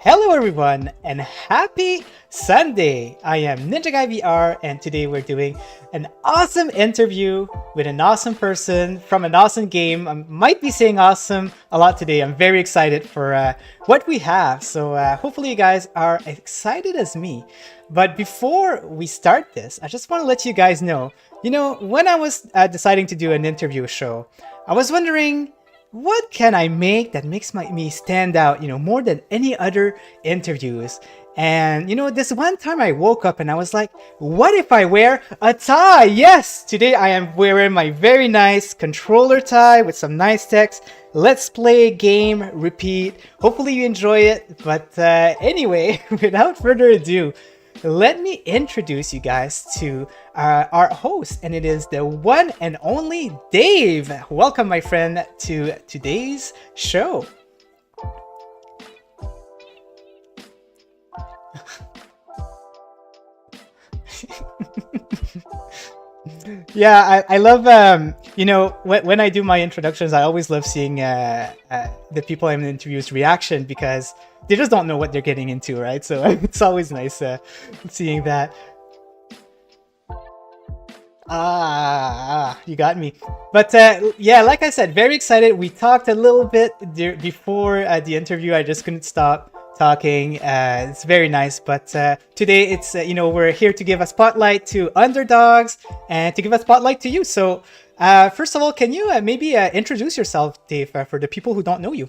Hello everyone and happy Sunday! I am Ninja Guy VR and today we're doing an awesome interview with an awesome person from an awesome game. I might be saying awesome a lot today. I'm very excited for what we have. So hopefully you guys are excited as me. But before we start this, I just want to let you guys know, when I was deciding to do an interview show, I was wondering, what can I make that makes me stand out, more than any other interviews? And, this one time I woke up and I was like, what if I wear a tie? Yes! Today I am wearing my very nice controller tie with some nice text. Let's play game, repeat. Hopefully you enjoy it. But anyway, without further ado, let me introduce you guys to our host, and it is the one and only Dave. Welcome, my friend, to today's show. Yeah, I love, when I do my introductions, I always love seeing the people I'm in interviews reaction because they just don't know what they're getting into, right? So it's always nice seeing that. You got me. But yeah, like I said, very excited. We talked a little bit before the interview. I just couldn't stop talking. It's very nice. But today it's, we're here to give a spotlight to Underdogs and to give a spotlight to you. So first of all, can you maybe introduce yourself, Dave, for the people who don't know you?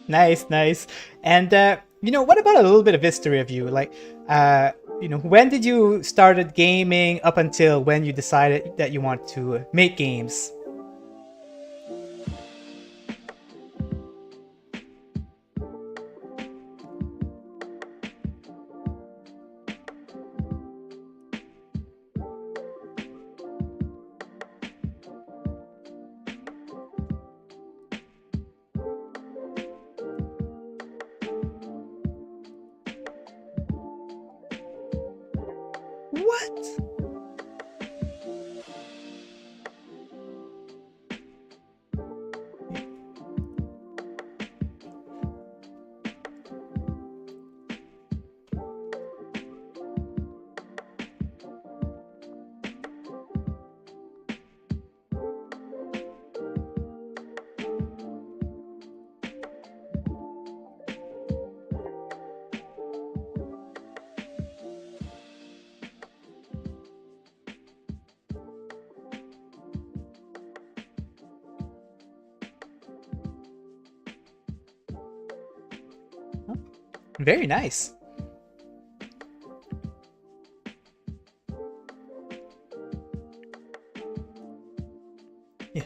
Nice, nice. And what about a little bit of history of you? Like, when did you started gaming up until when you decided that you want to make games? What? Very nice. Yeah.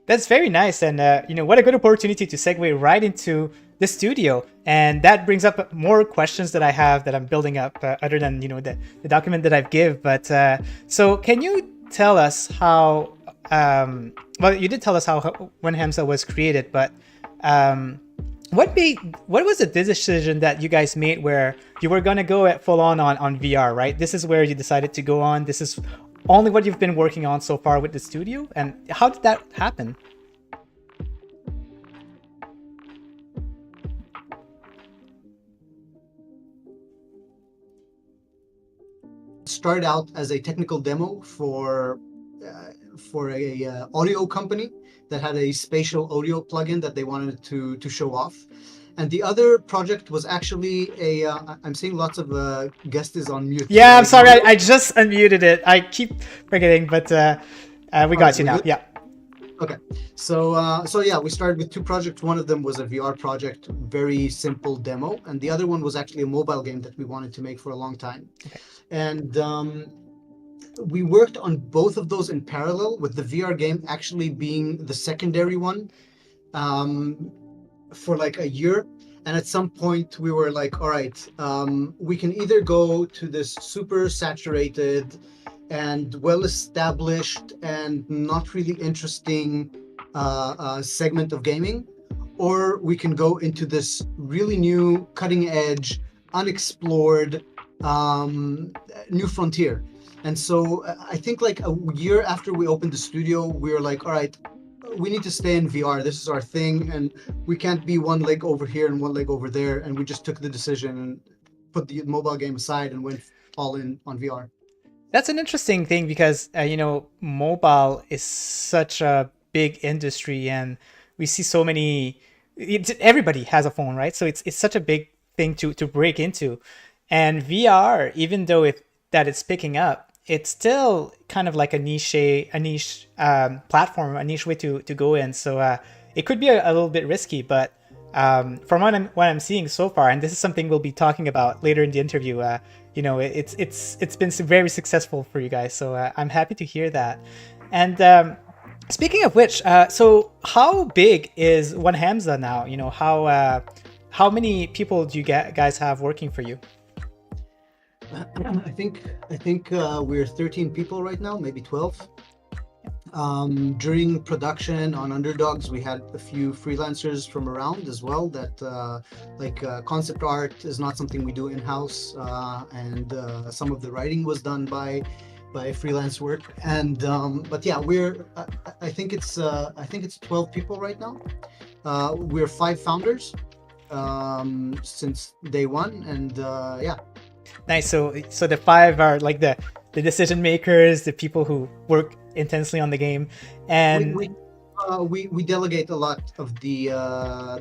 That's very nice, and what a good opportunity to segue right into the studio, and that brings up more questions that I have that I'm building up, other than the document that I've give. But so, can you tell us how? Well, you did tell us how when Hamsa was created, but what was the decision that you guys made where you were gonna go at full on VR, right? This is where you decided to go on. This is only what you've been working on so far with the studio, and how did that happen? Started out as a technical demo for for a audio company that had a spatial audio plugin that they wanted to show off. And the other project was actually I'm seeing lots of guests is on mute. Should Yeah, I'm I sorry. ignore I this? just unmuted it. I keep forgetting, but we All right, got you we now. good? Yeah. Okay. So yeah, we started with two projects. One of them was a VR project, very simple demo, and the other one was actually a mobile game that we wanted to make for a long time. Okay. And we worked on both of those in parallel, with the VR game actually being the secondary one, um, for like a year. And at some point, we were like, all right, we can either go to this super saturated and well established and not really interesting segment of gaming, or we can go into this really new, cutting edge, unexplored, um, new frontier. And so I think like a year after we opened the studio, we were like, all right, we need to stay in VR. This is our thing, and we can't be one leg over here and one leg over there. And we just took the decision and put the mobile game aside and went all in on VR. That's an interesting thing because mobile is such a big industry, and we see so many. Everybody has a phone, right? So it's such a big thing to break into, and VR, even though it's picking up, it's still kind of like a niche platform, a niche way to go in. So it could be a little bit risky, but from what I'm seeing so far, and this is something we'll be talking about later in the interview. It's been very successful for you guys, so I'm happy to hear that. And speaking of which, so how big is One Hamza now? How many people do you guys have working for you? I think we're 13 people right now, maybe 12. During production on Underdogs, we had a few freelancers from around as well. That concept art is not something we do in house, and some of the writing was done by freelance work. And but yeah, I think it's 12 people right now. We're five founders since day one, and yeah. Nice. So the five are like the decision makers, the people who work intensely on the game, we and we we delegate a lot of the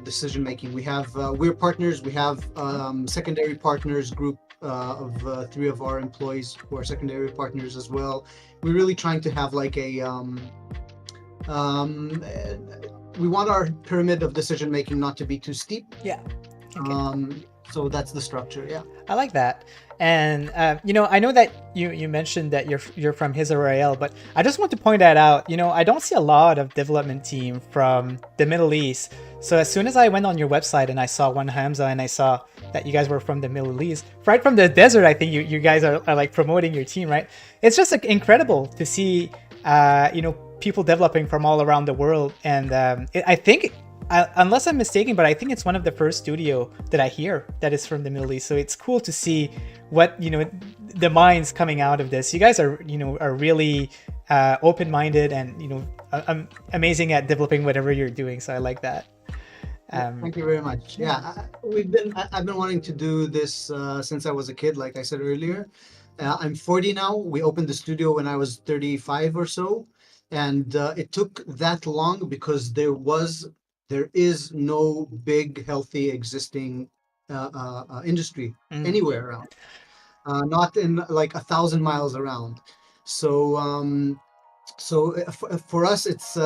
decision making. We're partners. We have secondary partners group of three of our employees who are secondary partners as well. We're really trying to have like a um, uh, we want our pyramid of decision making not to be too steep. yeah. Okay. So that's the structure. Yeah. I like that. And I know that you mentioned that you're from His A Royale, but I just want to point that out. I don't see a lot of development team from the Middle East. So as soon as I went on your website and I saw One Hamza and I saw that you guys were from the Middle East, right from the desert, I think you guys are like promoting your team, right? It's just like incredible to see, people developing from all around the world. And I think unless I'm mistaken, but I think it's one of the first studio that I hear that is from the Middle East. So it's cool to see what the minds coming out of this. You guys are really open-minded and amazing at developing whatever you're doing. So I like that. Thank you very much. Yeah, I've been wanting to do this since I was a kid, like I said earlier. I'm 40 now. We opened the studio when I was 35 or so, and it took that long because there is no big, healthy, existing industry Mm, anywhere around, not in like 1,000 miles around. So for us, it's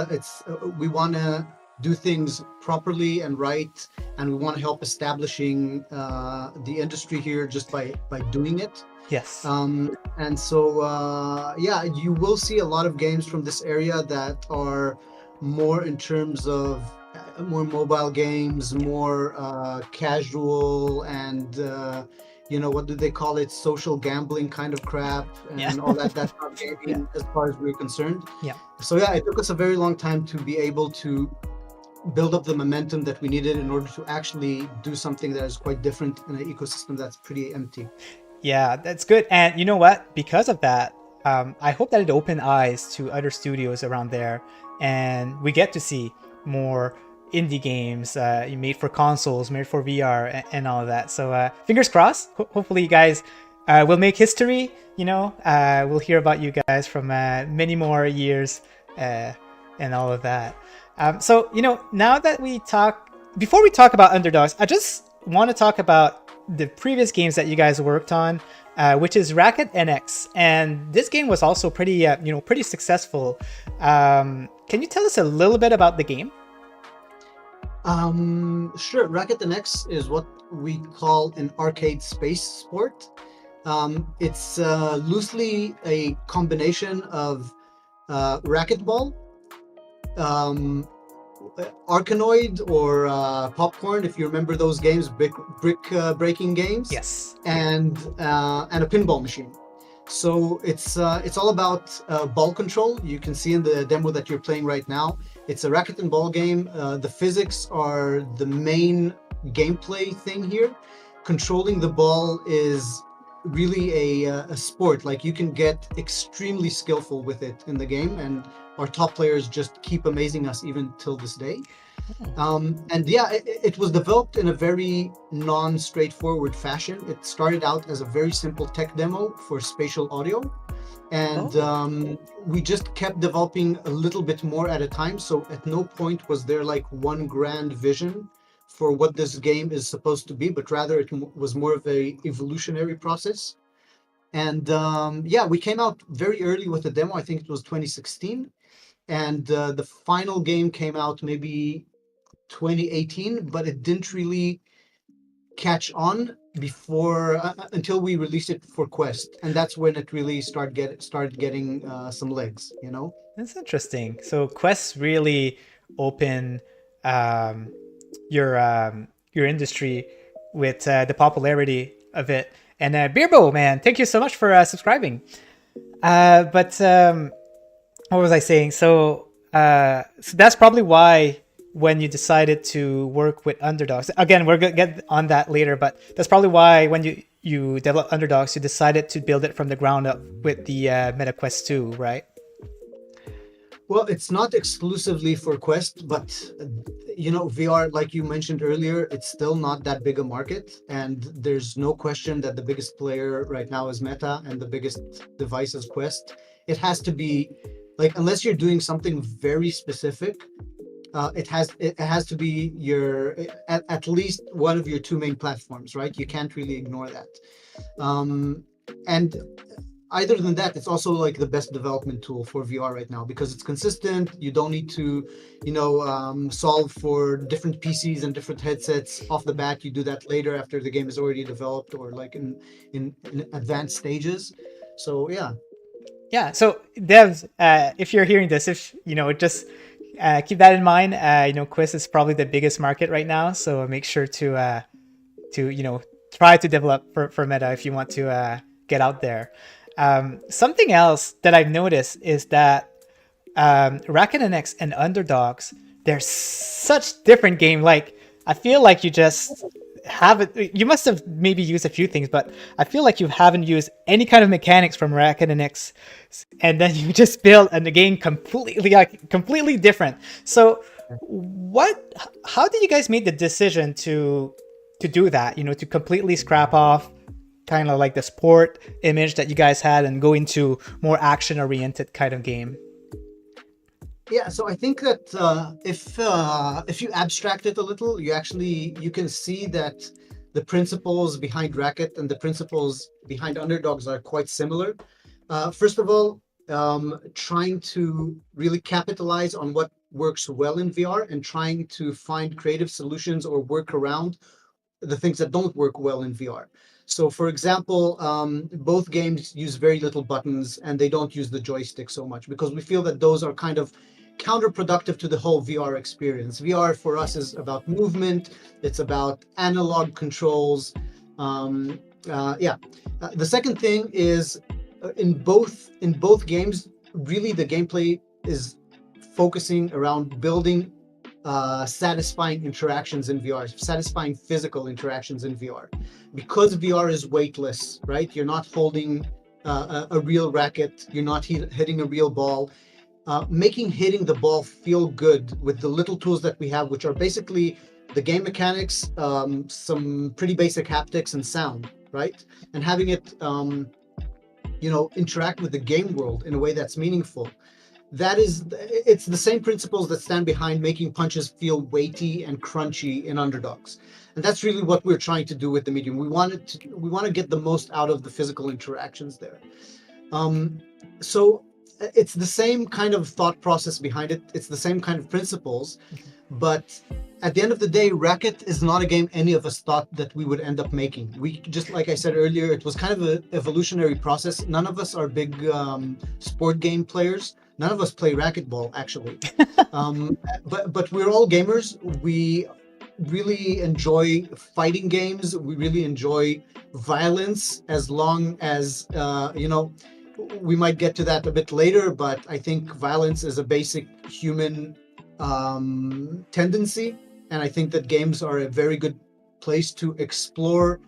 we want to do things properly and right, and we want to help establishing the industry here just by doing it. yes. And so yeah, you will see a lot of games from this area that are more in terms of more mobile games, more casual, and what do they call it, social gambling kind of crap Yeah. and all that. That's not Yeah. gaming as far as we're concerned. Yeah. So yeah, it took us a very long time to be able to build up the momentum that we needed in order to actually do something that is quite different in an ecosystem that's pretty empty. Yeah, that's good. And you know what? Because of that, I hope that it opened eyes to other studios around there, and we get to see more indie games made for consoles, made for VR, and all of that. So fingers crossed. Hopefully, you guys will make history. We'll hear about you guys from many more years and all of that. So now that before we talk about Underdogs, I just want to talk about the previous games that you guys worked on, which is Racket NX, and this game was also pretty pretty successful. Can you tell us a little bit about the game? Sure. Racket NX is what we call an arcade space sport. It's loosely a combination of racquetball, Arkanoid or Popcorn, if you remember those games, brick breaking games. Yes. And a pinball machine. So it's all about ball control. You can see in the demo that you're playing right now, it's a racket and ball game. The physics are the main gameplay thing here. Controlling the ball is really a sport. Like, you can get extremely skillful with it in the game, and our top players just keep amazing us even till this day. And yeah, it was developed in a very non-straightforward fashion. It started out as a very simple tech demo for spatial audio, and we just kept developing a little bit more at a time. So at no point was there like one grand vision for what this game is supposed to be, but rather it was more of a evolutionary process. And yeah, we came out very early with the demo. I think it was 2016, and the final game came out maybe 2018, but it didn't really catch on before until we released it for Quest, and that's when it really started getting some legs. That's interesting. So Quest really opened your industry with the popularity of it. And Beerbo, man, thank you so much for subscribing. But what was I saying? So that's probably why when you decided to work with Underdogs, again, we're going to get on that later, but that's probably why when you developed Underdogs, you decided to build it from the ground up with the MetaQuest 2, right? Well, it's not exclusively for Quest, but VR, like you mentioned earlier, it's still not that big a market, and there's no question that the biggest player right now is Meta, and the biggest device is Quest. It has to be, like, unless you're doing something very specific, it has to be at least one of your two main platforms, right? You can't really ignore that. And other than that, it's also like the best development tool for VR right now because it's consistent. You don't need to, solve for different PCs and different headsets off the bat. You do that later after the game is already developed or like in advanced stages. So yeah. Yeah. So devs, if you're hearing this, just keep that in mind. Quest is probably the biggest market right now, so make sure to try to develop for Meta if you want to get out there. Something else that I've noticed is that Racket NX and Underdogs, they're such different game. Like, I feel like you just haven't. You must have maybe used a few things, but I feel like you haven't used any kind of mechanics from Racket NX, and then you just build a game completely different. So, how did you guys make the decision to do that? To completely scrap off kind of like the sport image that you guys had and go into more action-oriented kind of game? Yeah, so I think that if you abstract it a little, you can see that the principles behind Racket and the principles behind Underdogs are quite similar. First of all, trying to really capitalize on what works well in VR and trying to find creative solutions or work around the things that don't work well in VR. So, for example, both games use very little buttons and they don't use the joystick so much because we feel that those are kind of counterproductive to the whole VR experience. VR for us is about movement. It's about analog controls. The second thing is in both games, really the gameplay is focusing around building satisfying interactions in VR, satisfying physical interactions in VR. Because VR is weightless, right? You're not holding a real racket. You're not hitting a real ball. Making hitting the ball feel good with the little tools that we have, which are basically the game mechanics, some pretty basic haptics and sound. right? And having it, interact with the game world in a way that's meaningful. It's the same principles that stand behind making punches feel weighty and crunchy in Underdogs. And that's really what we're trying to do with the medium. We want to get the most out of the physical interactions there. So it's the same kind of thought process behind it. It's the same kind of principles, but at the end of the day, Racket is not a game any of us thought that we would end up making. We just, like I said earlier, it was kind of an evolutionary process. None of us are big sport game players. None of us play racquetball, actually. But we're all gamers. We really enjoy fighting games. We really enjoy violence, as long as we might get to that a bit later, but I think violence is a basic human tendency, and I think that games are a very good place to explore,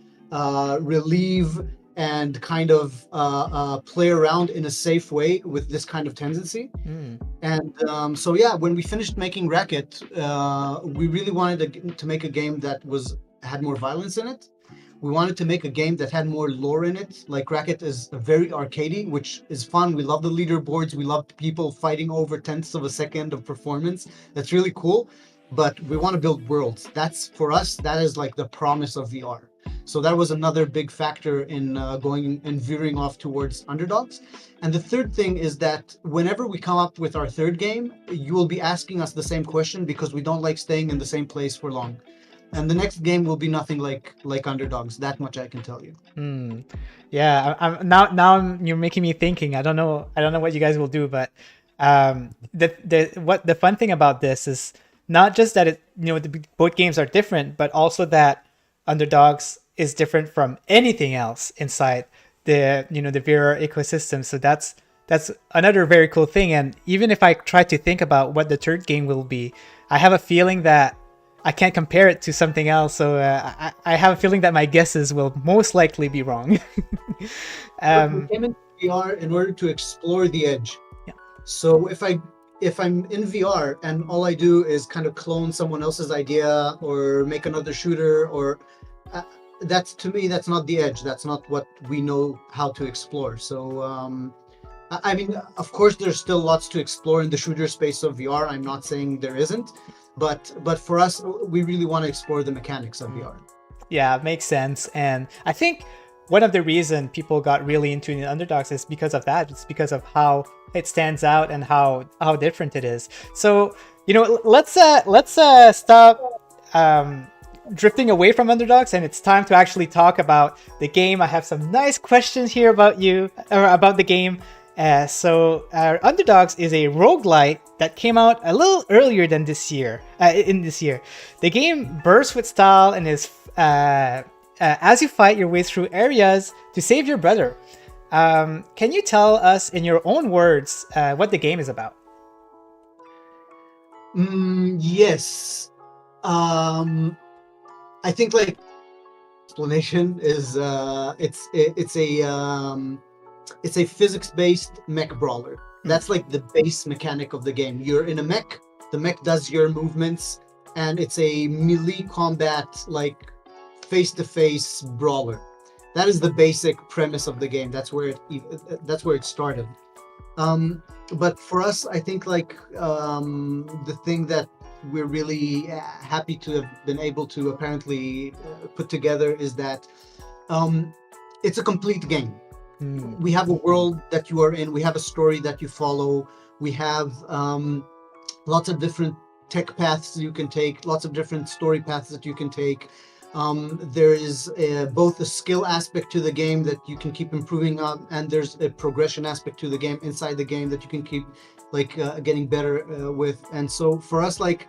relieve, and kind of play around in a safe way with this kind of tendency. And so yeah, when we finished making Racket, we really wanted to make a game that had more violence in it. We wanted to make a game that had more lore in it. Like, Racket is very arcadey, which is fun. We love the leaderboards. We love people fighting over tenths of a second of performance. That's really cool. But we want to build worlds. That's, for us, that is like the promise of VR. So that was another big factor in going and veering off towards Underdogs. And the third thing is that whenever we come up with our third game, you will be asking us the same question, because we don't like staying in the same place for long. And the next game will be nothing like Underdogs. That much I can tell you. Yeah, you're making me thinking. I don't know what you guys will do, but the fun thing about this is not just that both games are different, but also that Underdogs is different from anything else inside the VR ecosystem. So that's another very cool thing. And even if I try to think about what the third game will be, I have a feeling that I can't compare it to something else, so I have a feeling that my guesses will most likely be wrong. We came into VR in order to explore the edge. Yeah. So if I'm in VR and all I do is kind of clone someone else's idea or make another shooter, or that's, to me, that's not the edge. That's not what we know how to explore. So I mean, of course, there's still lots to explore in the shooter space of VR. I'm not saying there isn't. But for us, we really want to explore the mechanics of VR. Yeah, it makes sense. And I think one of the reasons people got really into the Underdogs is because of that. It's because of how it stands out and how different it is. So, let's stop drifting away from Underdogs, and it's time to actually talk about the game. I have some nice questions here about the game. So Underdogs is a roguelite that came out a little earlier than this year. The game bursts with style and is as you fight your way through areas to save your brother. Can you tell us in your own words what the game is about? Yes. I think, like, explanation is it's a physics-based mech brawler. That's like the base mechanic of the game. You're in a mech, the mech does your movements, and it's a melee combat, like, face-to-face brawler. That is the basic premise of the game. That's where it started. But for us, I think, like, the thing that we're really happy to have been able to apparently put together is that it's a complete game. We have a world that you are in. We have a story that you follow. We have lots of different tech paths you can take, lots of different story paths that you can take. There is both a skill aspect to the game that you can keep improving on, and there's a progression aspect to the game inside the game that you can keep, like, getting better with. And so for us, like,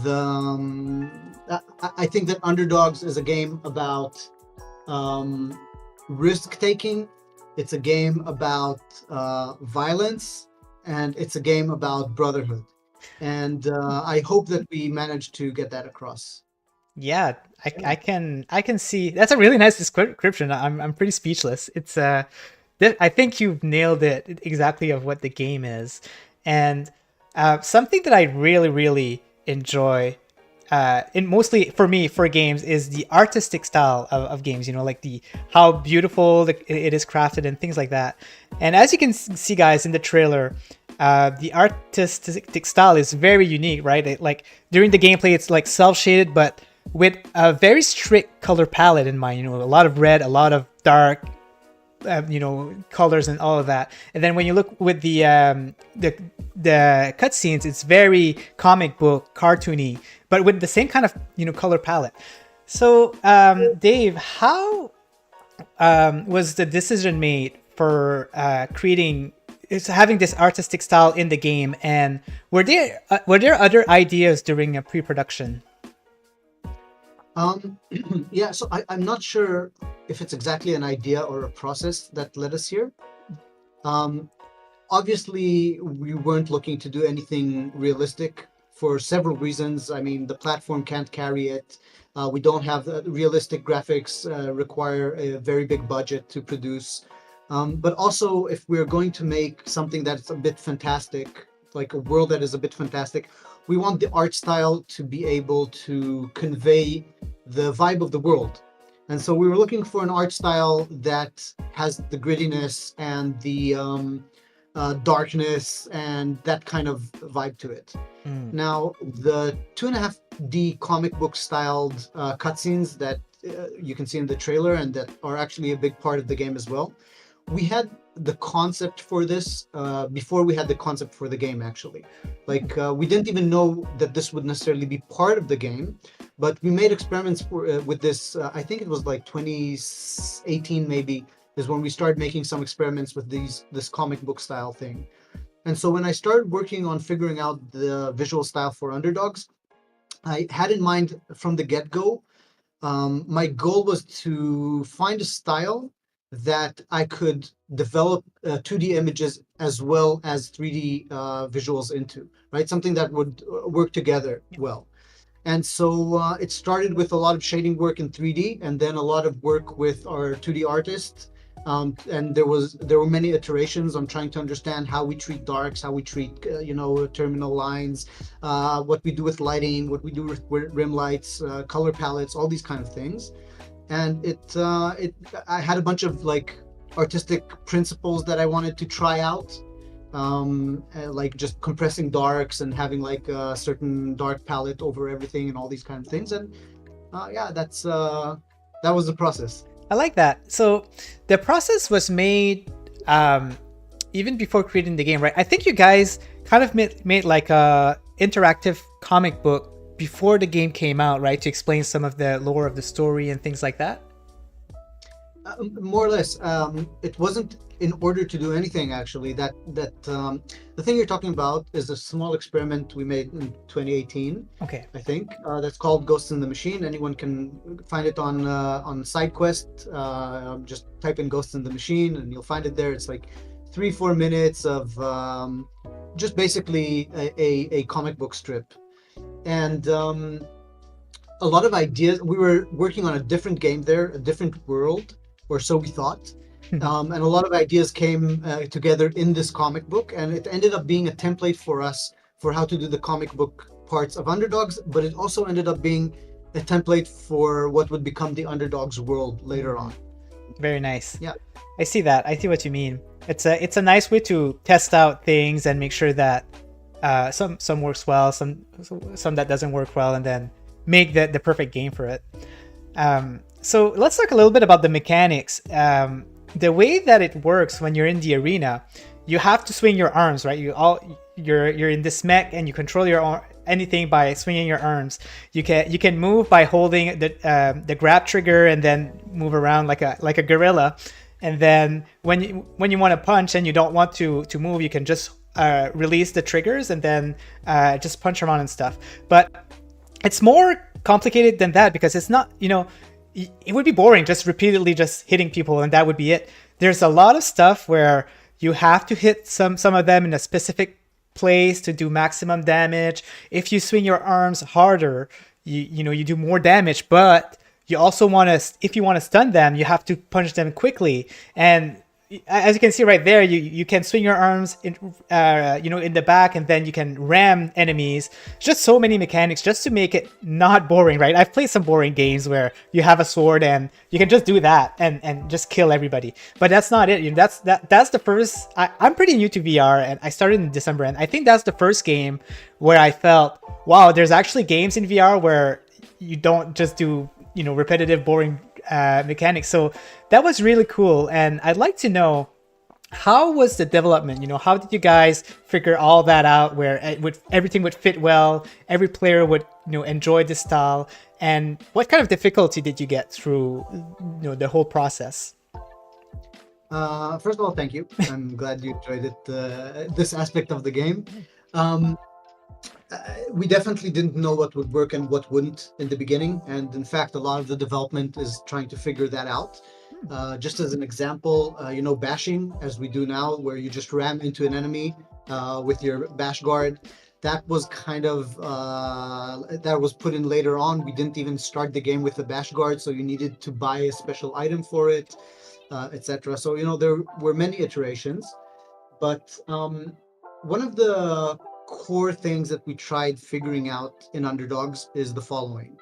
I think that Underdogs is a game about risk taking. It's a game about violence, and it's a game about brotherhood. And I hope that we managed to get that across. Yeah, I can see. That's a really nice description. I'm pretty speechless. It's I think you've nailed it exactly of what the game is. And something that I really enjoy in mostly for me for games is the artistic style of games, you know, like the how beautiful it is crafted and things like that. And as you can see, guys, in the trailer, the artistic style is very unique, right? Like during the gameplay, it's like self-shaded, but with a very strict color palette in mind. You know, a lot of red, a lot of dark, you know, colors and all of that. And then when you look with the cutscenes, it's very comic book, cartoony, but with the same kind of, you know, color palette. So, Dave, how was the decision made for creating? Is having this artistic style in the game, and were there other ideas during a pre-production? Yeah, so I'm not sure if it's exactly an idea or a process that led us here. Obviously, we weren't looking to do anything realistic for several reasons. I mean, the platform can't carry it. We don't have realistic graphics, require a very big budget to produce. But also, if we're going to make something that's a bit fantastic, like a world that is a bit fantastic, we want the art style to be able to convey the vibe of the world. And so we were looking for an art style that has the grittiness and the darkness and that kind of vibe to it. Now, the 2.5D comic book styled cutscenes that you can see in the trailer and that are actually a big part of the game as well. We had the concept for this before we had the concept for the game, actually. Like, we didn't even know that this would necessarily be part of the game, but we made experiments with this. I think it was like 2018 maybe, is when we started making some experiments with this comic book style thing. And so when I started working on figuring out the visual style for Underdogs, I had in mind from the get-go, my goal was to find a style that I could develop 2D images as well as 3D visuals into, right? Something that would work together well. And so it started with a lot of shading work in 3D, and then a lot of work with our 2D artists. And there were many iterations on trying to understand how we treat darks, how we treat terminal lines, what we do with lighting, what we do with rim lights, color palettes, all these kind of things. And I had a bunch of like artistic principles that I wanted to try out, like just compressing darks and having like a certain dark palette over everything and all these kind of things. And yeah, that was the process. I like that. So the process was made even before creating the game, right? I think you guys kind of made like a interactive comic book before the game came out, right? To explain some of the lore of the story and things like that? More or less. It wasn't in order to do anything, actually. The thing you're talking about is a small experiment we made in 2018. Okay. I think that's called Ghosts in the Machine. Anyone can find it on SideQuest. Just type in Ghosts in the Machine and you'll find it there. It's like 3-4 minutes of just basically a comic book strip. And a lot of ideas. We were working on a different game there, a different world, or so we thought. And a lot of ideas came together in this comic book, and it ended up being a template for us for how to do the comic book parts of Underdogs, but it also ended up being a template for what would become the Underdogs world later on. Very nice. Yeah. I see that. I see what you mean. It's a nice way to test out things and make sure that some works well, some that doesn't work well, and then make the perfect game for it. So let's talk a little bit about the mechanics. The way that it works when you're in the arena, you have to swing your arms, right? You're in this mech and you control your anything by swinging your arms. You can move by holding the grab trigger and then move around like a gorilla. And then when you want to punch and you don't want to move, you can just release the triggers and then just punch around and stuff. But it's more complicated than that, because it's not, it would be boring just repeatedly just hitting people and that would be it. There's a lot of stuff where you have to hit some of them in a specific place to do maximum damage. If you swing your arms harder, you do more damage, but you also want to, if you want to stun them, you have to punch them quickly. And as you can see right there, you can swing your arms in, in the back, and then you can ram enemies. Just so many mechanics just to make it not boring, right? I've played some boring games where you have a sword and you can just do that and just kill everybody. But that's not it. That's the first. I'm pretty new to VR, and I started in December, and I think that's the first game where I felt, wow, there's actually games in VR where you don't just do repetitive, boring mechanics. So that was really cool, and I'd like to know, how was the development? How did you guys figure all that out, where everything would fit well, every player would enjoy the style, and what kind of difficulty did you get through the whole process? First of all, thank you. I'm glad you enjoyed it. This aspect of the game. We definitely didn't know what would work and what wouldn't in the beginning, and in fact a lot of the development is trying to figure that out. Just as an example, bashing, as we do now, where you just ram into an enemy with your bash guard. That was kind of that was put in later on. We didn't even start the game with the bash guard, so you needed to buy a special item for it, etc. So there were many iterations, but one of the core things that we tried figuring out in Underdogs is the following.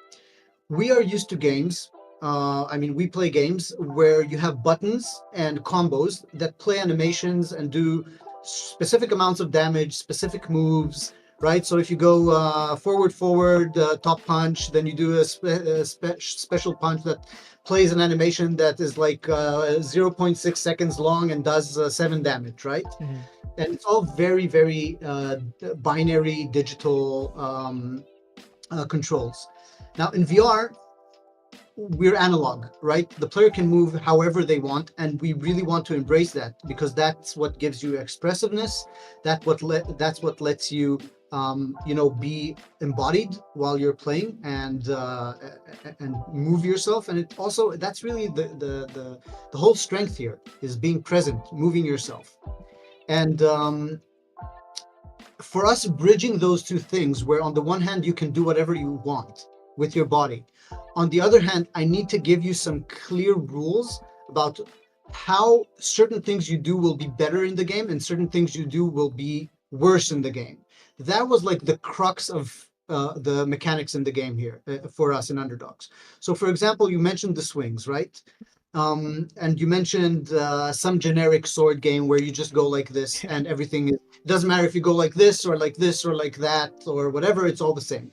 We are used to games. We play games where you have buttons and combos that play animations and do specific amounts of damage, specific moves, right? So if you go forward, top punch, then you do a special punch that plays an animation that is like 0.6 seconds long and does 7 damage, right? Mhm. And it's all very, very binary digital controls. Now in VR, we're analog, right? The player can move however they want, and we really want to embrace that, because that's what gives you expressiveness. That's what lets you be embodied while you're playing and move yourself. And it also, that's really the whole strength here, is being present, moving yourself. And for us, bridging those two things, where on the one hand you can do whatever you want with your body, on the other hand I need to give you some clear rules about how certain things you do will be better in the game and certain things you do will be worse in the game. That was like the crux of the mechanics in the game here for us in Underdogs. So for example, you mentioned the swings, right? And you mentioned some generic sword game where you just go like this and everything, it doesn't matter if you go like this or like this or like that or whatever, it's all the same.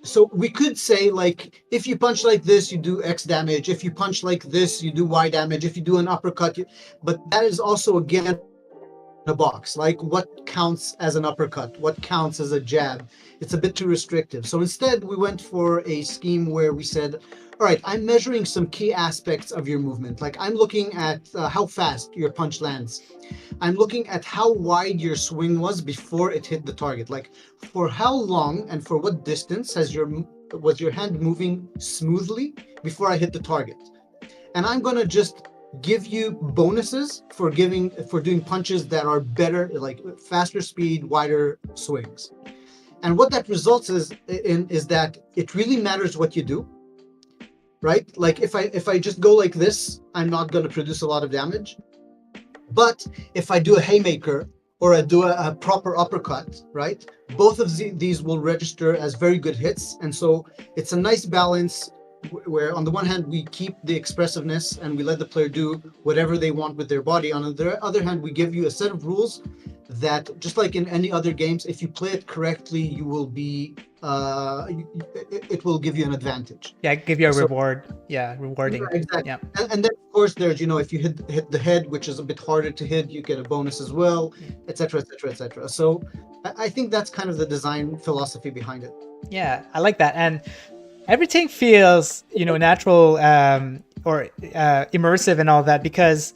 So we could say, like, if you punch like this, you do X damage. If you punch like this, you do Y damage. If you do an uppercut, but that is also, again, a box. Like, what counts as an uppercut? What counts as a jab? It's a bit too restrictive. So instead, we went for a scheme where we said, all right, I'm measuring some key aspects of your movement. Like, I'm looking at how fast your punch lands. I'm looking at how wide your swing was before it hit the target. Like, for how long and for what distance was your hand moving smoothly before I hit the target? And I'm gonna just give you bonuses for doing punches that are better, like faster speed, wider swings. And what that results is that it really matters what you do, right? Like if I just go like this, I'm not going to produce a lot of damage. But if I do a haymaker or I do a proper uppercut, right? Both of these will register as very good hits. And so it's a nice balance where on the one hand, we keep the expressiveness and we let the player do whatever they want with their body. On the other hand, we give you a set of rules that, just like in any other games, if you play it correctly, you will be, it will give you an advantage. Yeah, give you a reward. Yeah, rewarding. Yeah, exactly. Yeah. And then, of course, there's, if you hit the head, which is a bit harder to hit, you get a bonus as well, etc., etc., etc. So I think that's kind of the design philosophy behind it. Yeah, I like that. And everything feels, natural or immersive and all that, because,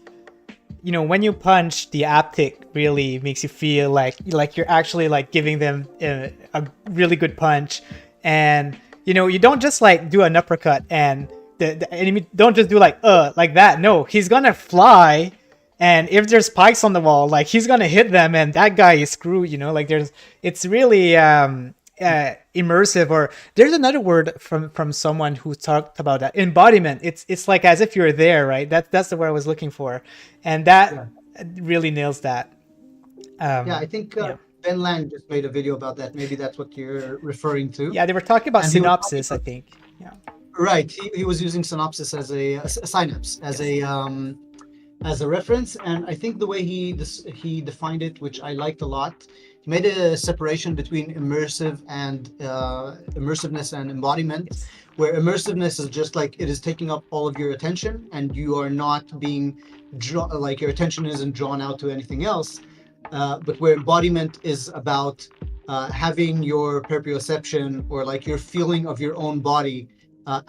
when you punch, the aptic really makes you feel like you're actually like giving them a really good punch. And, you don't just like do an uppercut and the enemy don't just do like that. No, he's gonna fly. And if there's spikes on the wall, like he's gonna hit them and that guy is screwed, it's really, immersive, or there's another word from someone who talked about that, embodiment. It's like as if you're there, right? That's the word I was looking for, and that really nails that. I think Ben Lang just made a video about that. Maybe that's what you're referring to. Yeah, they were talking about And he was synopsis, talking I think. Yeah. Right. He was using synopsis as a synapse as a reference, and I think the way he defined it, which I liked a lot, he made a separation between immersiveness and embodiment, Yes. where immersiveness is just like it is taking up all of your attention, and you are not being like your attention isn't drawn out to anything else, but where embodiment is about having your proprioception or like your feeling of your own body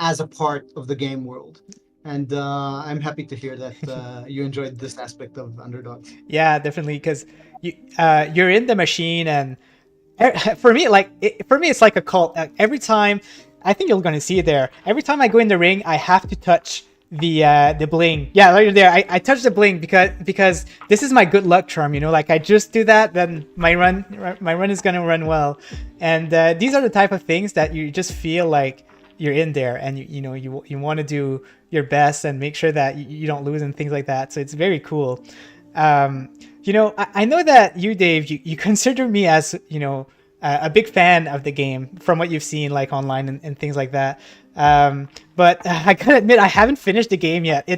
as a part of the game world. And I'm happy to hear that you enjoyed this aspect of Underdogs. Yeah, definitely, because you're in the machine, and for me, it's like a cult. Every time, I think you're gonna see it there. Every time I go in the ring, I have to touch the bling. Yeah, right there. I touch the bling because this is my good luck charm. You know, like I just do that, then my run is gonna run well. And these are the type of things that you just feel like you're in there, and you want to do your best and make sure that you don't lose and things like that. So it's very cool. I know that you, Dave, you consider me as a big fan of the game from what you've seen like online and things like that. But I gotta admit, I haven't finished the game yet.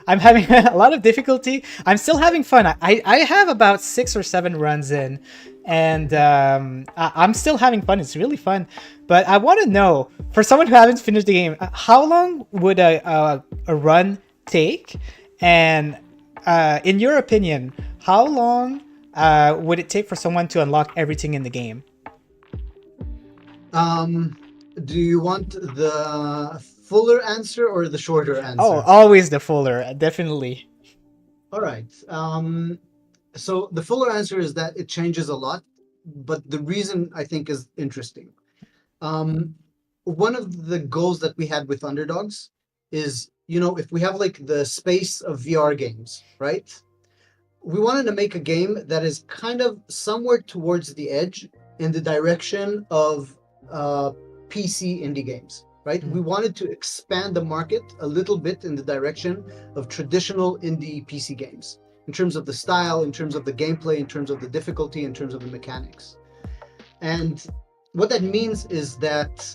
I'm having a lot of difficulty. I'm still having fun. I have about 6 or 7 runs in, and I'm still having fun. It's really fun. But I want to know, for someone who hasn't finished the game, how long would a run take? And in your opinion, how long would it take for someone to unlock everything in the game? Do you want the fuller answer or the shorter answer? Oh, always the fuller, definitely. All right. So the fuller answer is that it changes a lot, but the reason I think is interesting. One of the goals that we had with Underdogs is, if we have like the space of VR games, right? We wanted to make a game that is kind of somewhere towards the edge in the direction of PC indie games, right? We wanted to expand the market a little bit in the direction of traditional indie PC games, in terms of the style, in terms of the gameplay, in terms of the difficulty, in terms of the mechanics. And what that means is that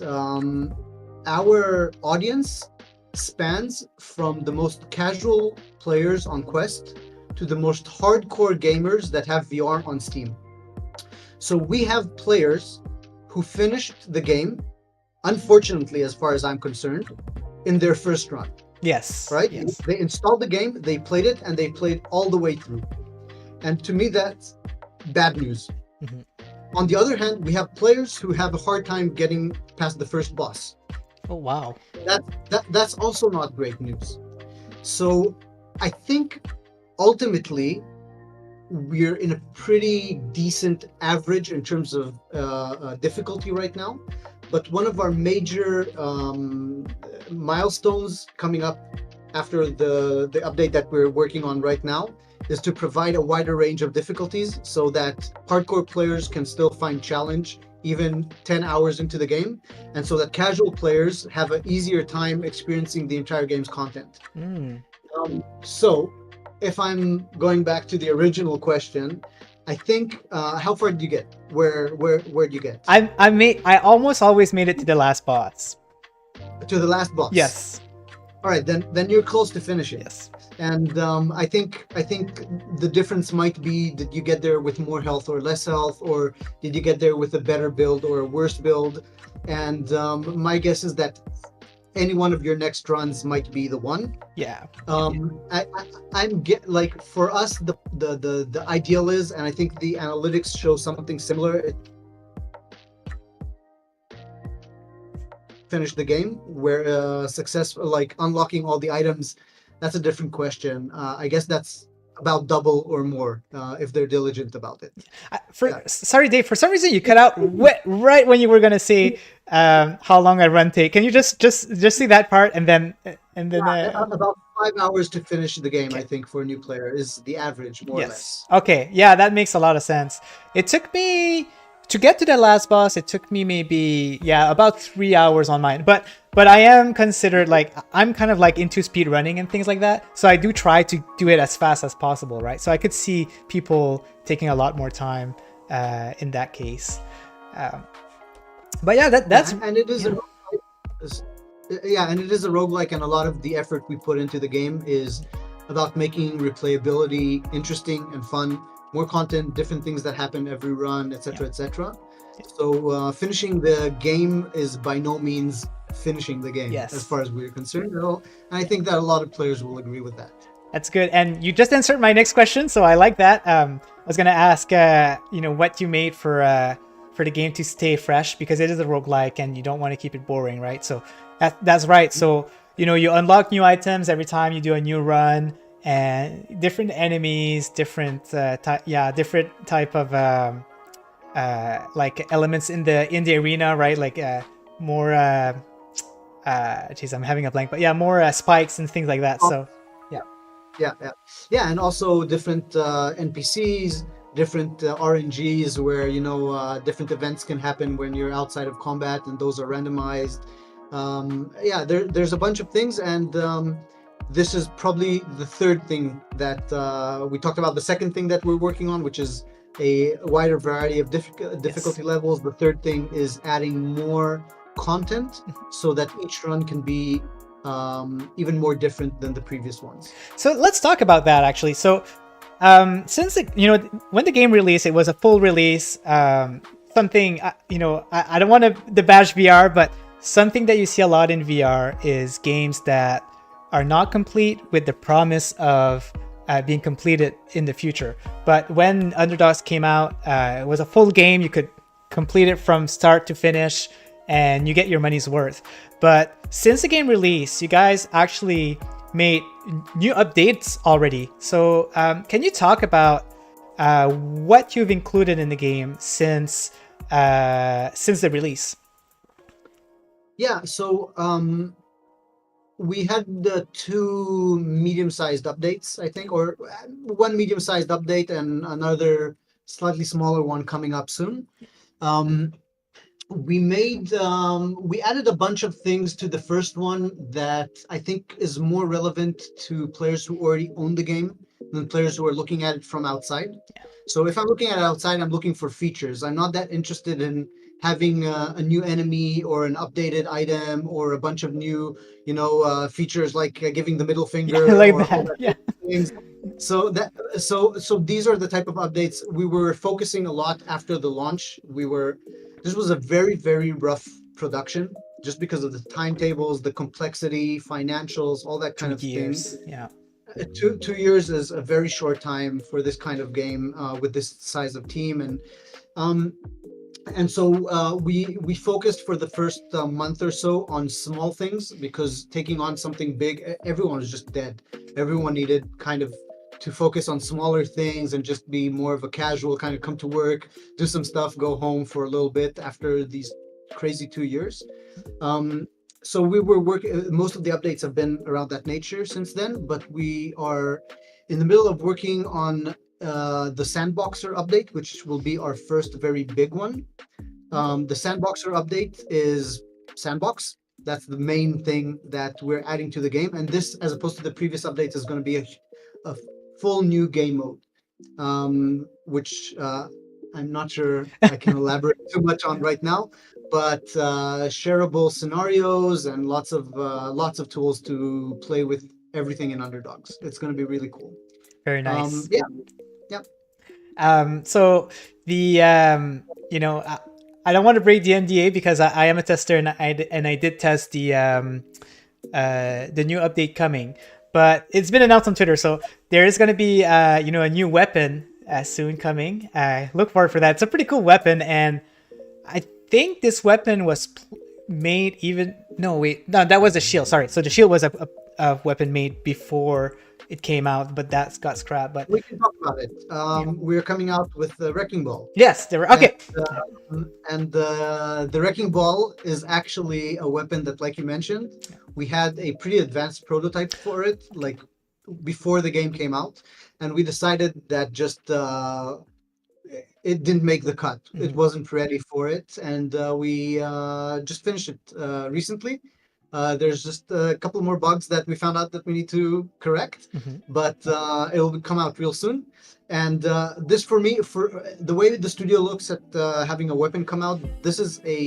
our audience spans from the most casual players on Quest to the most hardcore gamers that have VR on Steam. So we have players who finished the game, unfortunately, as far as I'm concerned, in their first run. Yes. Right? Yes. They installed the game, they played it, and they played all the way through. And to me, that's bad news. Mm-hmm. On the other hand, we have players who have a hard time getting past the first boss. Oh, wow. That's also not great news. So I think ultimately we're in a pretty decent average in terms of difficulty right now. But one of our major milestones coming up after the update that we're working on right now is to provide a wider range of difficulties so that hardcore players can still find challenge even 10 hours into the game, and so that casual players have an easier time experiencing the entire game's content. So if I'm going back to the original question, I think how far did you get? Where'd you get? I almost always made it to the last boss. To the last boss. Yes. All right, then you're close to finishing. Yes. And I think the difference might be, did you get there with more health or less health, or did you get there with a better build or a worse build? And my guess is that any one of your next runs might be the one. Yeah. Like for us, the ideal is, and I think the analytics show something similar. Finish the game where successful, like unlocking all the items, that's a different question. I guess that's about double or more if they're diligent about it. Sorry, Dave. For some reason, you cut out right when you were gonna say how long a run take. Can you just see that part and then about 5 hours to finish the game. Okay. I think for a new player is the average, more or less. Okay, yeah, that makes a lot of sense. It took me to get to the last boss, it took me maybe about 3 hours on mine. But I am considered like I'm kind of like into speed running and things like that. So I do try to do it as fast as possible, right? So I could see people taking a lot more time in that case. But yeah, that's and it is and it is a roguelike, and a lot of the effort we put into the game is about making replayability interesting and fun, more content, different things that happen every run, etc., etc. So finishing the game is by no means finishing the game, as far as we're concerned. And I think that a lot of players will agree with that. That's good. And you just answered my next question, so I like that. I was gonna ask, what you made for the game to stay fresh, because it is a roguelike and you don't want to keep it boring, right? So that's right. So you unlock new items every time you do a new run, and different enemies, different different type of like elements in the arena, right? Like more geez, I'm having a blank, but yeah, more spikes and things like that. So yeah, and also different NPCs, different RNGs, where different events can happen when you're outside of combat, and those are randomized. There's a bunch of things, and this is probably the third thing that we talked about. The second thing that we're working on, which is a wider variety of difficulty levels. The third thing is adding more content so that each run can be even more different than the previous ones. So let's talk about that, actually. So since when the game released, it was a full release. Something I don't want to bash VR, but something that you see a lot in VR is games that are not complete with the promise of being completed in the future. But when Underdogs came out, it was a full game. You could complete it from start to finish, and you get your money's worth. But since the game release, you guys actually made new updates already. So can you talk about what you've included in the game since the release? Yeah, so we had the two medium-sized updates, I think, or one medium-sized update and another slightly smaller one coming up soon. We added a bunch of things to the first one that I think is more relevant to players who already own the game than players who are looking at it from outside. So if I'm looking at it outside, I'm looking for features. I'm not that interested in having a new enemy or an updated item or a bunch of new, features like giving the middle finger like or that. Yeah. things. So these are the type of updates we were focusing a lot after the launch. This was a very, very rough production just because of the timetables, the complexity, financials, all that kind of thing. Yeah. 2 years is a very short time for this kind of game with this size of team, and so we focused for the first month or so on small things, because taking on something big, everyone was just dead. Everyone needed kind of to focus on smaller things and just be more of a casual kind of come to work, do some stuff, go home for a little bit after these crazy 2 years. So we were working, most of the updates have been around that nature since then, but we are in the middle of working on the Sandboxer update, which will be our first very big one. The Sandboxer update is Sandbox. That's the main thing that we're adding to the game. And this, as opposed to the previous updates, is going to be a full new game mode, which I'm not sure I can elaborate too much on right now, but shareable scenarios and lots of tools to play with everything in Underdogs. It's going to be really cool. Very nice. So the I don't want to break the NDA because I am a tester, and I did test the new update coming, but it's been announced on Twitter, so there is going to be a new weapon soon coming. Look forward for that. It's a pretty cool weapon, and I think this weapon was made that was a shield. Sorry, so the shield was a weapon made before it came out, but that got scrapped. But we can talk about it. We're coming out with the Wrecking Ball. Yes, they were okay. And the Wrecking Ball is actually a weapon that, like you mentioned, we had a pretty advanced prototype for it, like before the game came out, and we decided that just it didn't make the cut. It Mhm. wasn't ready for it, and we just finished it recently. There's just a couple more bugs that we found out that we need to correct, Mhm. but it'll come out real soon. And this, for me, for the way the studio looks at having a weapon come out, this is a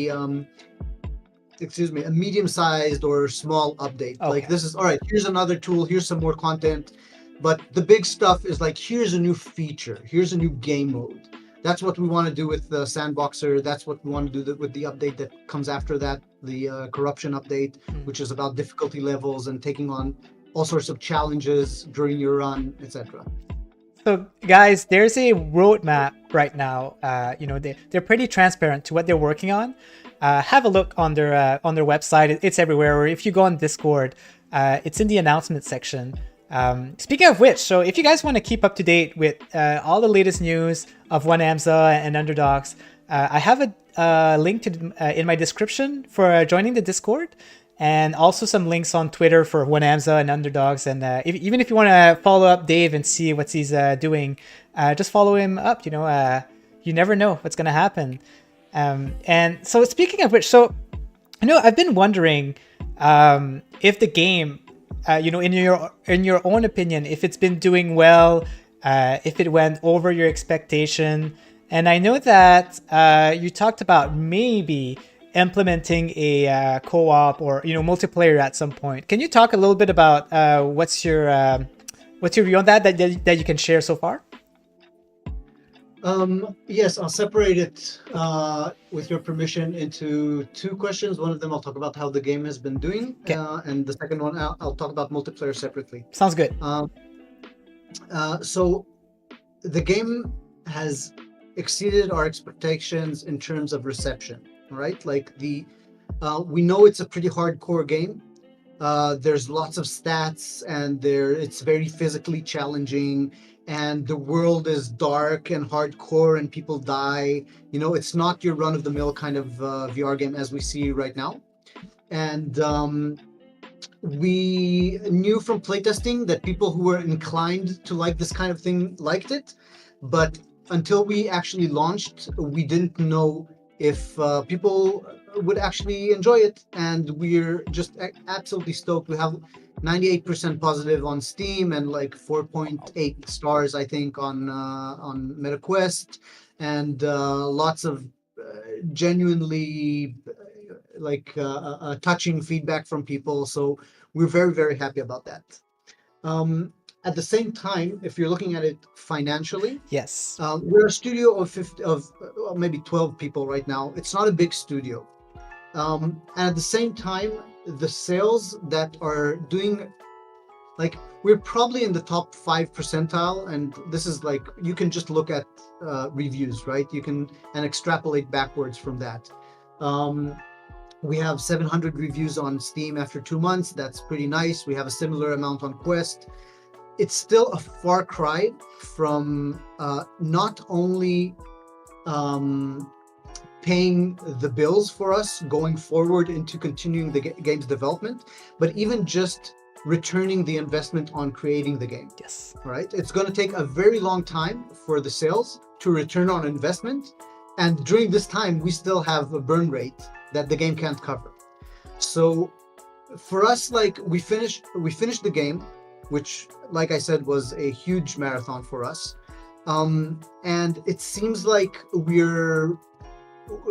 excuse me, a medium-sized or small update. Like, Okay. this is all right. Here's another tool. Here's some more content. But the big stuff is like, here's a new feature. Here's a new game mode. That's what we want to do with the Sandboxer. That's what we want to do with the update that comes after that, the corruption update, Mm. which is about difficulty levels and taking on all sorts of challenges during your run, etc. So guys, there's a roadmap right now. They're pretty transparent to what they're working on. Have a look on their website. It's everywhere. Or if you go on Discord, it's in the announcement section. Speaking of which, so if you guys want to keep up to date with all the latest news of One Hamsa and Underdogs, I have a link to in my description for joining the Discord, and also some links on Twitter for One Hamsa and Underdogs. And even if you want to follow up Dave and see what he's doing, just follow him up. You never know what's gonna happen. And so speaking of which, so I've been wondering if the game, in your own opinion, if it's been doing well, if it went over your expectation. And I know that you talked about maybe implementing a co-op or multiplayer at some point. Can you talk a little bit about what's your view on that you can share so far? Yes, I'll separate it with your permission into two questions. One of them I'll talk about how the game has been doing, Okay. and the second one I'll talk about multiplayer separately. Sounds good. So the game has exceeded our expectations in terms of reception, right? Like we know it's a pretty hardcore game. There's lots of stats, and it's very physically challenging, and the world is dark and hardcore, and people die. It's not your run-of-the-mill kind of VR game as we see right now. And we knew from playtesting that people who were inclined to like this kind of thing liked it, but until we actually launched, we didn't know if people would actually enjoy it, and we're just absolutely stoked. We have 98% positive on Steam and like 4.8 stars, I think, on MetaQuest, and lots of genuinely touching feedback from people. So we're very, very happy about that. At the same time, if you're looking at it financially, Yes. we're a studio of maybe 12 people right now. It's not a big studio. And at the same time, the sales that are doing, like, we're probably in the top 5 percentile, and this is like, you can just look at reviews, right? You can and extrapolate backwards from that. We have 700 reviews on Steam after 2 months. That's pretty nice. We have a similar amount on Quest. It's still a far cry from not only paying the bills for us going forward into continuing the game's development, but even just returning the investment on creating the game. Yes. Right? It's going to take a very long time for the sales to return on investment. And during this time, we still have a burn rate that the game can't cover. So for us, like, we finished the game, which, like I said, was a huge marathon for us. And it seems like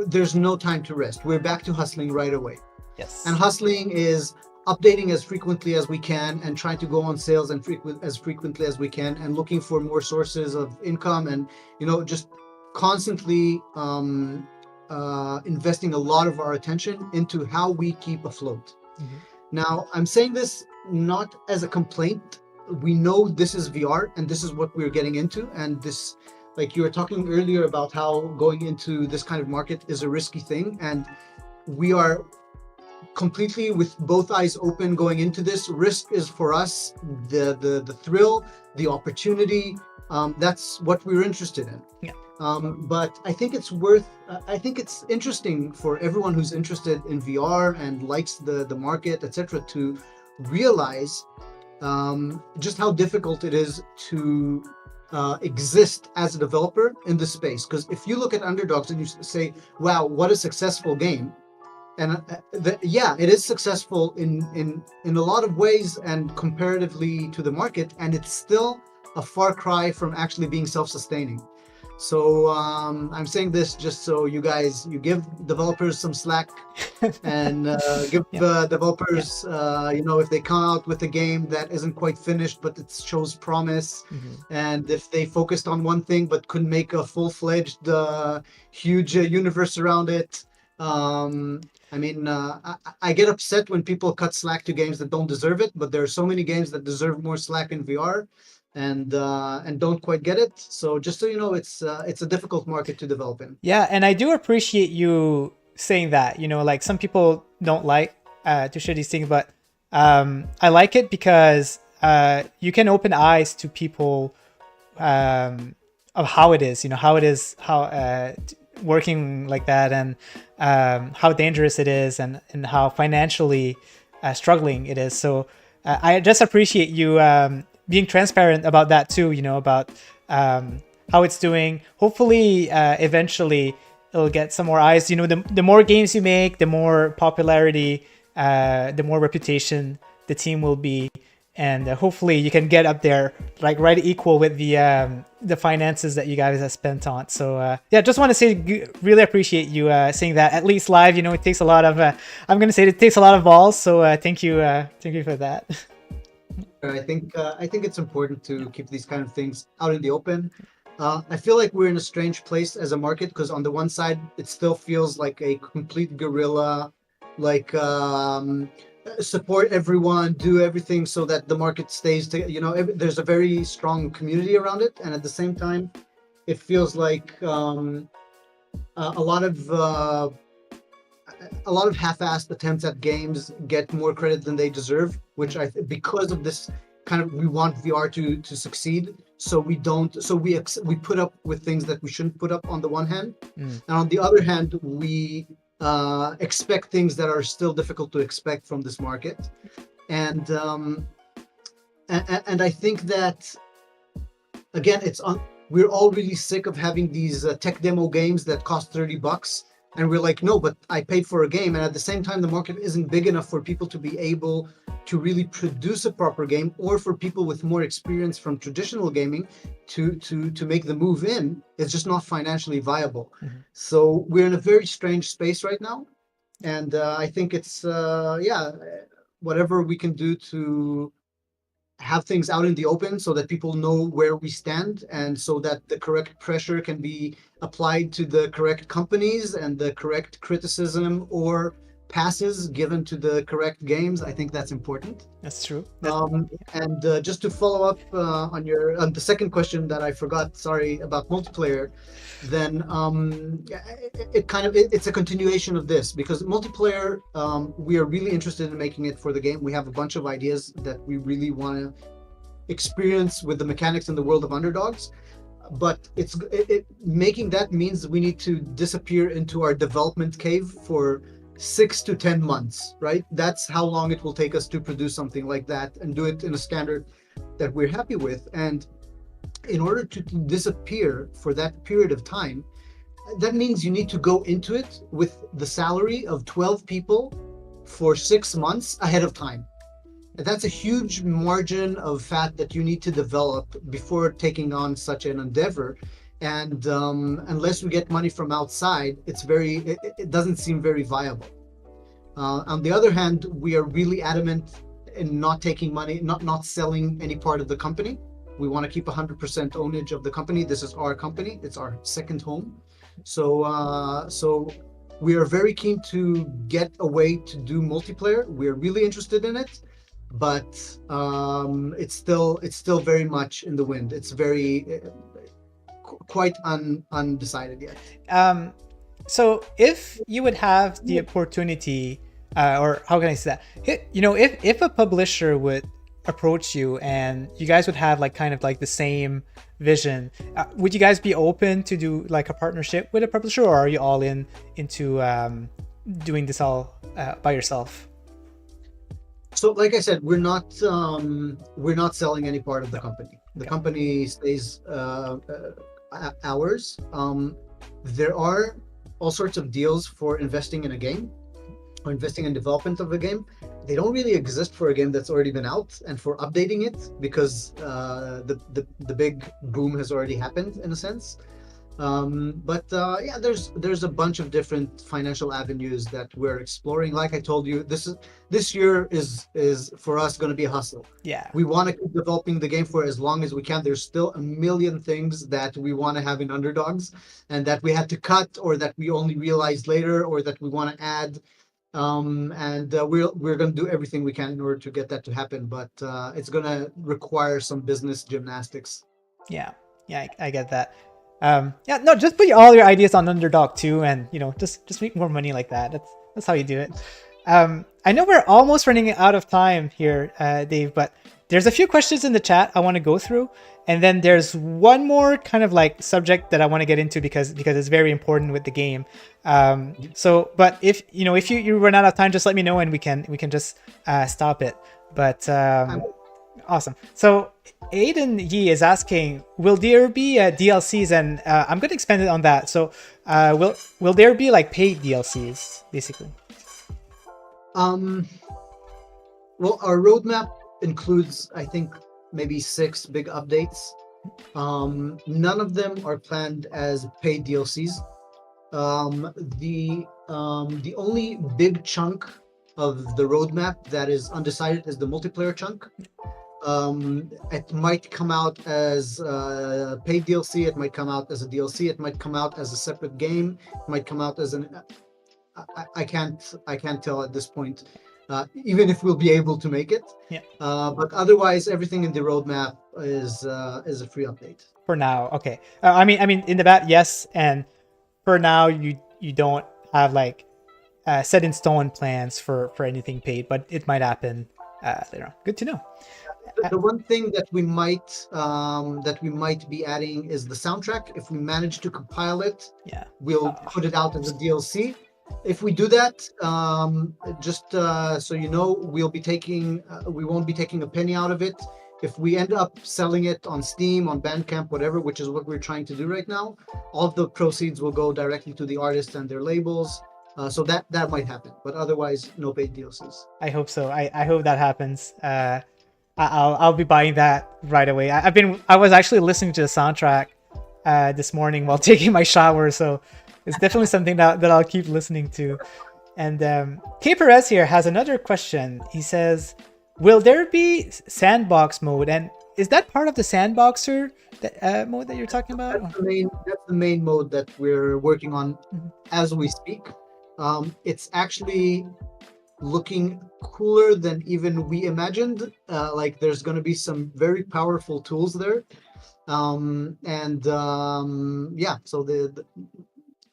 there's no time to rest. We're back to hustling right away. Yes. And hustling is updating as frequently as we can, and trying to go on sales as frequently as we can, and looking for more sources of income, and just constantly investing a lot of our attention into how we keep afloat. Mm-hmm. Now, I'm saying this not as a complaint. We know this is VR, and this is what we're getting into, and this, like you were talking earlier about how going into this kind of market is a risky thing, and we are completely with both eyes open going into this. Risk is for us the thrill, the opportunity. That's what we're interested in. Yeah. But I think it's interesting for everyone who's interested in VR and likes the market, etc., to realize just how difficult it is to exist as a developer in the space. Because if you look at Underdogs and you say, wow, what a successful game, and yeah, it is successful in a lot of ways and comparatively to the market, and it's still a far cry from actually being self-sustaining. So I'm saying this just so you give developers some slack, and give developers, if they come out with a game that isn't quite finished but it shows promise, and if they focused on one thing but couldn't make a full-fledged huge universe around it. I get upset when people cut slack to games that don't deserve it, but there are so many games that deserve more slack in VR, and don't quite get it. So just so you know, it's a difficult market to develop in. Yeah, and I do appreciate you saying that. Like some people don't like to share these things, but I like it because you can open eyes to people of how it is, how working like that, and how dangerous it is, and how financially struggling it is. So I just appreciate you being transparent about that too, about how it's doing. Hopefully, eventually it'll get some more eyes. The more games you make, the more popularity, the more reputation the team will be. And hopefully you can get up there, like right equal with the finances that you guys have spent on. So yeah, just want to say, really appreciate you saying that, at least live. It takes a lot of, I'm going to say it takes a lot of balls. So thank you for that. I think it's important to keep these kind of things out in the open. I feel like we're in a strange place as a market, because on the one side, it still feels like a complete guerrilla, like support everyone, do everything so that the market stays there's a very strong community around it, and at the same time it feels like a lot of half-assed attempts at games get more credit than they deserve, which because of this kind of, we want VR to succeed, so we put up with things that we shouldn't put up on the one hand, and on the other hand we expect things that are still difficult to expect from this market. And I think that, again, we're all really sick of having these tech demo games that cost $30, and we're like, no, but I paid for a game. And at the same time, the market isn't big enough for people to be able to really produce a proper game, or for people with more experience from traditional gaming to make the move in. It's just not financially viable. So we're in a very strange space right now, and I think it's whatever we can do to have things out in the open so that people know where we stand, and so that the correct pressure can be applied to the correct companies, and the correct criticism or passes given to the correct games. I think that's important. That's true. And just to follow up on the second question that I forgot, sorry, about multiplayer, then it's a continuation of this, because multiplayer, we are really interested in making it for the game. We have a bunch of ideas that we really want to experience with the mechanics in the world of Underdogs, but making that means we need to disappear into our development cave for 6 to 10 months, right? That's how long it will take us to produce something like that, and do it in a standard that we're happy with. And in order to disappear for that period of time, that means you need to go into it with the salary of 12 people for 6 months ahead of time. And that's a huge margin of fat that you need to develop before taking on such an endeavor. And unless we get money from outside, it doesn't seem very viable. On the other hand, we are really adamant in not taking money, not selling any part of the company. We want to keep 100% ownage of the company. This is our company. It's our second home. So we are very keen to get a way to do multiplayer. We're really interested in it, but it's still very much in the wind. It's very quite undecided yet. So if you would have the opportunity, or how can I say that? If a publisher would approach you and you guys would have like kind of like the same vision, would you guys be open to do like a partnership with a publisher, or are you all into doing this all by yourself? So like I said, we're not selling any part of the company. The Okay. company stays hours. There are all sorts of deals for investing in a game or investing in development of a game. They don't really exist for a game that's already been out and for updating it because the big boom has already happened in a sense. But yeah, there's a bunch of different financial avenues that we're exploring. Like I told you, this year is for us going to be a hustle. Yeah. We want to keep developing the game for as long as we can. There's still a million things that we want to have in Underdogs, and that we had to cut, or that we only realized later, or that we want to add. And we're going to do everything we can in order to get that to happen. But it's going to require some business gymnastics. Yeah. Yeah. I get that. Yeah. No, just put all your ideas on Underdog too, and just make more money like that. That's how you do it. I know we're almost running out of time here, Dave, but there's a few questions in the chat I want to go through, and then there's one more kind of like subject that I want to get into because it's very important with the game. So, but if you run out of time, just let me know and we can just stop it. But awesome. So Aiden Yi is asking, will there be DLCs? And I'm going to expand it on that. So will there be like paid DLCs basically? Well, our roadmap includes, I think, maybe 6 big updates. None of them are planned as paid DLCs. The only big chunk of the roadmap that is undecided is the multiplayer chunk. It might come out as a paid DLC. It might come out as a DLC. It might come out as a separate game. It might come out as an I can't tell at this point, even if we'll be able to make it. Yeah. But otherwise, everything in the roadmap is a free update. For now, okay. I mean, in the back, yes, and for now, you don't have like set in stone plans for anything paid, but it might happen later on. Good to know. The one thing that we might be adding is the soundtrack. If we manage to compile it, Yeah, we'll put it out as a DLC. If we do that, just so you know, we won't be taking a penny out of it. If we end up selling it on Steam, on Bandcamp, whatever, which is what we're trying to do right now, all of the proceeds will go directly to the artists and their labels. So that might happen, but otherwise, no paid DLCs. I hope so. I hope that happens. I'll be buying that right away. I was actually listening to the soundtrack this morning while taking my shower, so it's definitely something that I'll keep listening to. And K Perez here has another question. He says, will there be sandbox mode? And is that part of the sandboxer mode that you're talking about? That's the main mode that we're working on as we speak. It's actually looking cooler than even we imagined. Like there's going to be some very powerful tools there. Yeah, so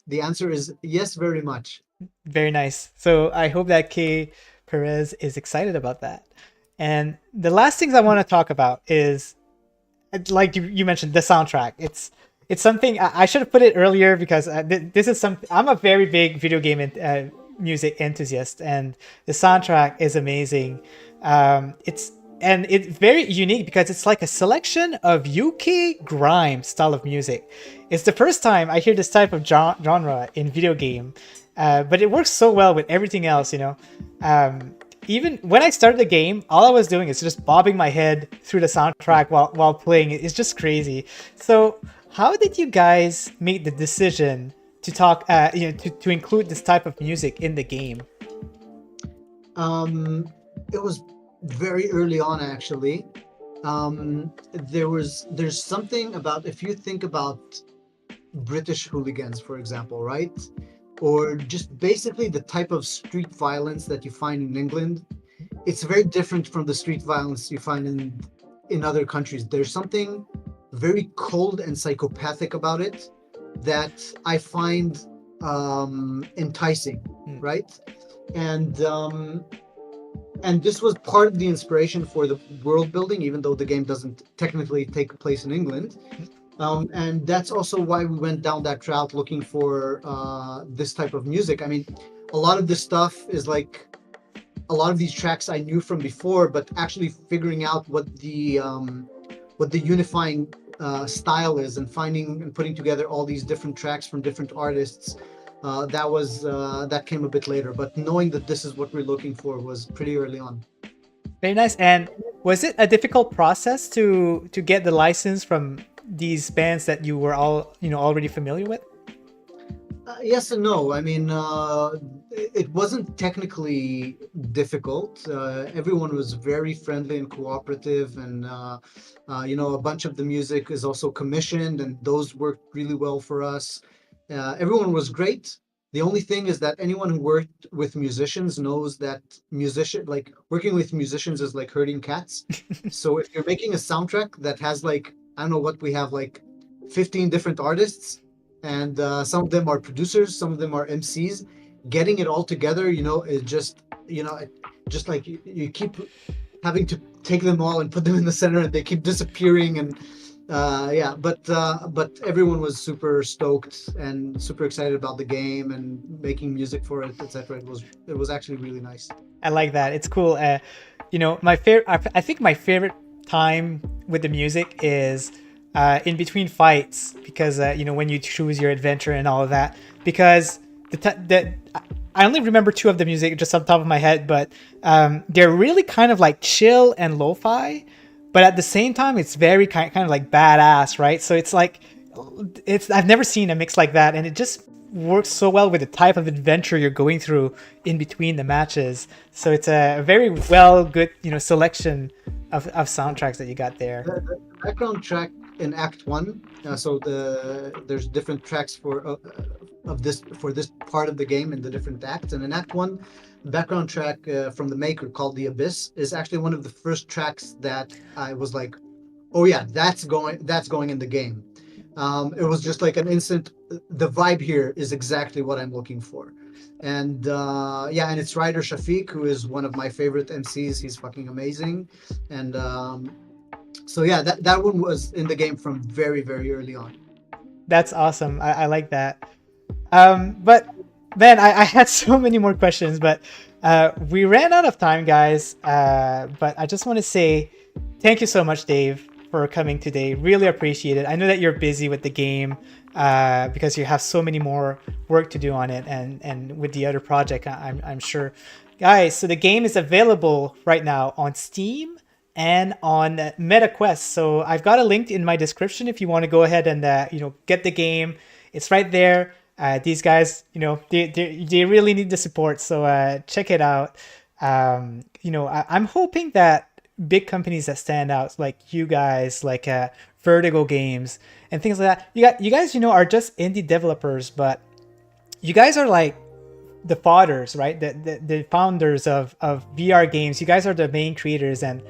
the answer is yes, very much. Very nice. So I hope that K Perez is excited about that. And the last things I want to talk about is, like you mentioned, the soundtrack. It's something I should have put it earlier because this is something. I'm a very big video game music enthusiast, and the soundtrack is amazing. It's very unique because it's like a selection of UK grime style of music. It's the first time I hear this type of genre in video game, but it works so well with everything else, even when I started the game, all I was doing is just bobbing my head through the soundtrack while playing it. It's just crazy. So how did you guys make the decision to to include this type of music in the game? It was very early on, actually. There's something about, if you think about British hooligans, for example, right? Or just basically the type of street violence that you find in England, it's very different from the street violence you find in other countries. There's something very cold and psychopathic about it that I find enticing, right? And this was part of the inspiration for the world building, even though the game doesn't technically take place in England. And that's also why we went down that route, looking for this type of music. I mean, a lot of this stuff is like, a lot of these tracks I knew from before, but actually figuring out what the unifying style is, and finding and putting together all these different tracks from different artists. That came a bit later, but knowing that this is what we're looking for was pretty early on. Very nice. And was it a difficult process to get the license from these bands that you were all already familiar with? Yes and no. I mean, it wasn't technically difficult. Everyone was very friendly and cooperative, and a bunch of the music is also commissioned, and those worked really well for us. Everyone was great. The only thing is that anyone who worked with musicians knows that working with musicians is like herding cats. So if you're making a soundtrack that has like, I don't know what we have, like 15 different artists, and some of them are producers, some of them are MCs, getting it all together, is just, just like you keep having to take them all and put them in the center, and they keep disappearing. And but everyone was super stoked and super excited about the game and making music for it, etc. It was actually really nice. I like that. It's cool. My favorite. I think my favorite time with the music is in between fights, because when you choose your adventure and all of that. Because I only remember two of the music just on top of my head, but they're really kind of like chill and lo-fi. But at the same time, it's very kind of like badass, right? So it's like, I've never seen a mix like that, and it just works so well with the type of adventure you're going through in between the matches. So it's a very good selection of soundtracks that you got there. The background track in Act 1, there's different tracks for this part of the game in the different acts, and in Act 1, the background track from the maker called The Abyss is actually one of the first tracks that I was like, oh yeah, that's going in the game. It was just like an instant, the vibe here is exactly what I'm looking for. And and it's Ryder Shafiq, who is one of my favorite MCs. He's fucking amazing. And so yeah, that one was in the game from very, very early on. That's awesome. I like that. But man, I had so many more questions, but we ran out of time, guys. But I just want to say thank you so much, Dave, for coming today. Really appreciate it. I know that you're busy with the game because you have so many more work to do on it, and with the other project, I'm sure. Guys, so the game is available right now on Steam and on MetaQuest. So I've got a link in my description if you want to go ahead and get the game. It's right there. These guys, they really need the support, so check it out. I'm hoping that big companies that stand out, like you guys, like Vertigo Games and things like that, you guys are just indie developers, but you guys are like the fathers, right? The founders of VR games. You guys are the main creators, and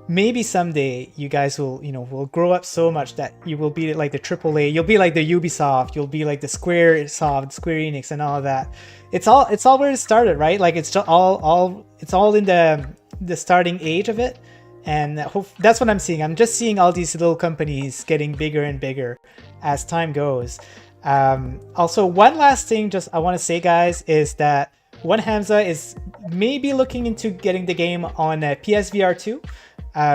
maybe someday you guys will grow up so much that you will be like the AAA. You'll be like the Ubisoft. You'll be like the Square Enix, and all of that. It's all where it started, right? Like it's just all in the starting age of it, and that's what I'm seeing. I'm just seeing all these little companies getting bigger and bigger as time goes. Also, one last thing, just I want to say, guys, is that Hamsa is maybe looking into getting the game on PSVR 2.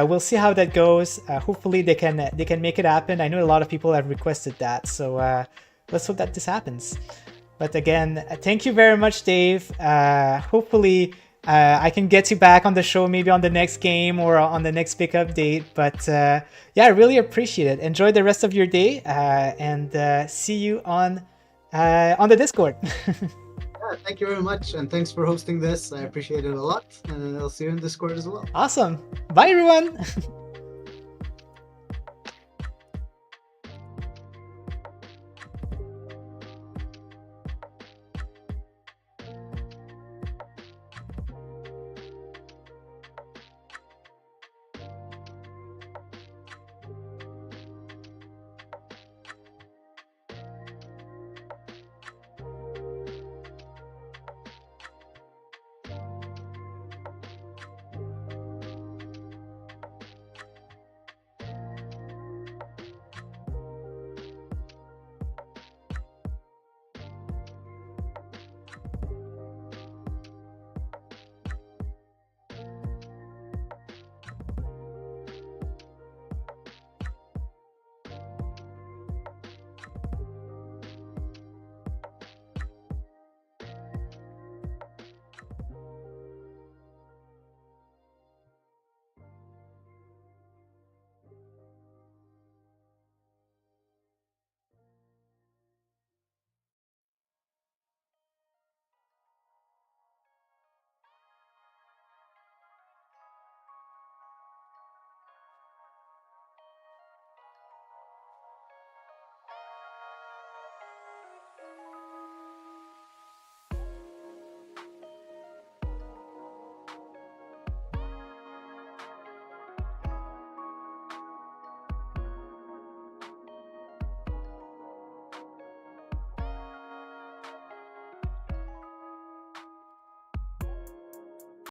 We'll see how that goes. Hopefully they can make it happen. I know a lot of people have requested that, so let's hope that this happens. But again, thank you very much, Dave. Hopefully I can get you back on the show, maybe on the next game or on the next big update. But yeah, I really appreciate it. Enjoy the rest of your day, and see you on the Discord. Thank you very much, and thanks for hosting this. I appreciate it a lot, and I'll see you in Discord as well. Awesome. Bye, everyone.